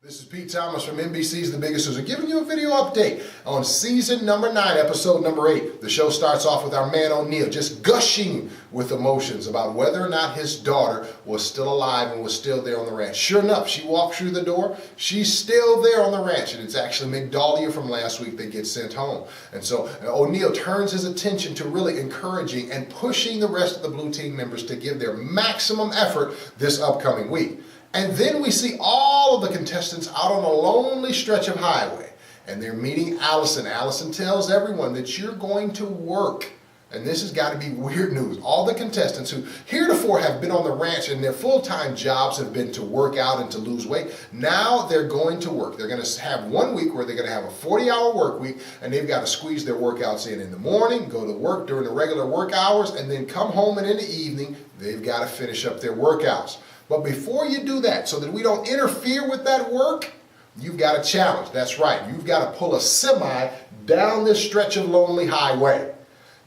This is Pete Thomas from NBC's The Biggest Loser, giving you a video update on season number 9, episode number 8. The show starts off with our man O'Neal just gushing with emotions about whether or not his daughter was still alive and was still there on the ranch. Sure enough, she walked through the door. She's still there on the ranch, and it's actually Migdalia from last week that gets sent home. And so O'Neal turns his attention to really encouraging and pushing the rest of the blue team members to give their maximum effort this upcoming week. And then we see all of the contestants out on a lonely stretch of highway, and they're meeting Allison. Allison tells everyone that you're going to work. And this has got to be weird news. All the contestants who heretofore have been on the ranch and their full-time jobs have been to work out and to lose weight, now they're going to work. They're going to have 1 week where they're going to have a 40-hour work week, and they've got to squeeze their workouts in the morning, go to work during the regular work hours, and then come home, and in the evening, they've got to finish up their workouts. But before you do that, so that we don't interfere with that work, you've got a challenge. That's right. You've got to pull a semi down this stretch of lonely highway.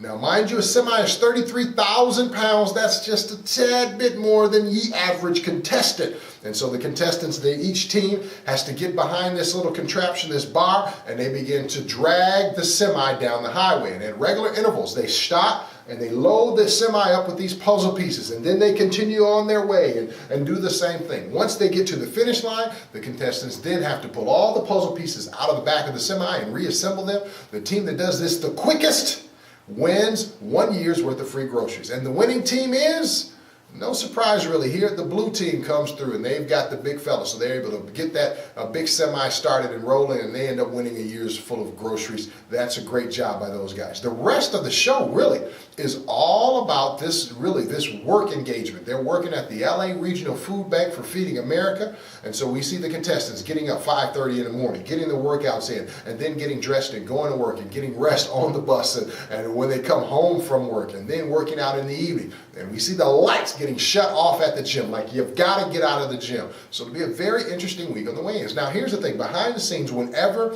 Now, mind you, a semi is 33,000 pounds. That's just a tad bit more than the average contestant. And so the contestants, each team has to get behind this little contraption, this bar, and they begin to drag the semi down the highway. And at regular intervals, they stop and they load the semi up with these puzzle pieces, and then they continue on their way and do the same thing. Once they get to the finish line, the contestants then have to pull all the puzzle pieces out of the back of the semi and reassemble them. The team that does this the quickest wins 1 year's worth of free groceries. And the winning team is, no surprise really here, the blue team comes through and they've got the big fella. So they're able to get that big semi started and rolling, and they end up winning a year's full of groceries. That's a great job by those guys. The rest of the show really is all about this work engagement. They're working at the LA Regional Food Bank for Feeding America. And so we see the contestants getting up 5:30 in the morning, getting the workouts in, and then getting dressed and going to work and getting rest on the bus and when they come home from work, and then working out in the evening. And we see the lights getting shut off at the gym, like you've got to get out of the gym. So it'll be a very interesting week on the weigh-ins. Now here's the thing, behind the scenes, whenever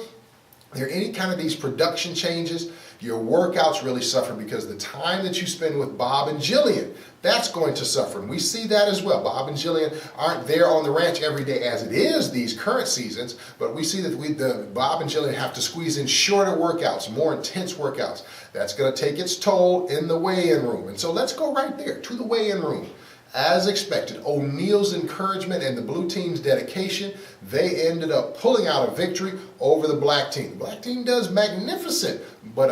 there are any kind of these production changes, your workouts really suffer because the time that you spend with Bob and Jillian, that's going to suffer. And we see that as well. Bob and Jillian aren't there on the ranch every day as it is these current seasons, but we see that Bob and Jillian have to squeeze in shorter workouts, more intense workouts. That's going to take its toll in the weigh-in room. And so let's go right there to the weigh-in room. As expected, O'Neal's encouragement and the blue team's dedication, they ended up pulling out a victory over the black team. The black team does magnificent, but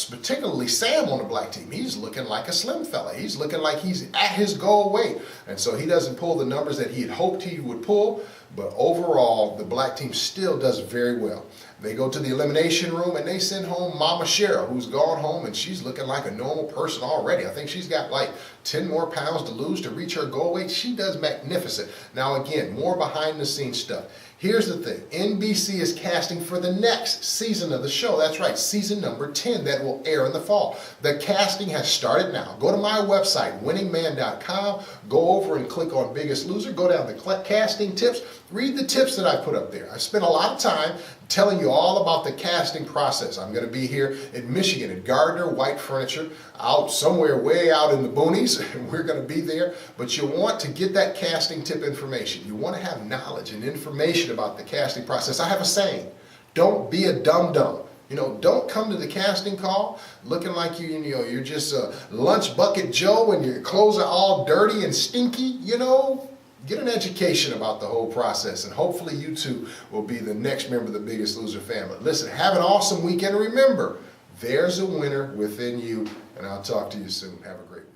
particularly Sam on the black team, he's looking like a slim fella. He's looking like he's at his goal weight. And so he doesn't pull the numbers that he had hoped he would pull, but overall, the black team still does very well. They go to the elimination room and they send home Mama Cheryl, who's gone home, and she's looking like a normal person already. I think she's got like 10 more pounds to lose to reach her goal weight. She does magnificent. Now again, more behind the scenes stuff. Here's the thing, NBC is casting for the next season of the show. That's right, season number 10 that will air in the fall. The casting has started now. Go to my website, winningman.com, go over and click on Biggest Loser, go down to casting tips, read the tips that I put up there. I spent a lot of time telling you all about the casting process. I'm going to be here in Michigan at Gardner White Furniture, out somewhere way out in the boonies, and we're going to be there. But you want to get that casting tip information. You want to have knowledge and information about the casting process. I have a saying, don't be a dum-dum. Don't come to the casting call looking like you're just a lunch bucket Joe and your clothes are all dirty and stinky, Get an education about the whole process, and hopefully you too will be the next member of the Biggest Loser family. Listen, have an awesome weekend. Remember, there's a winner within you, and I'll talk to you soon. Have a great one.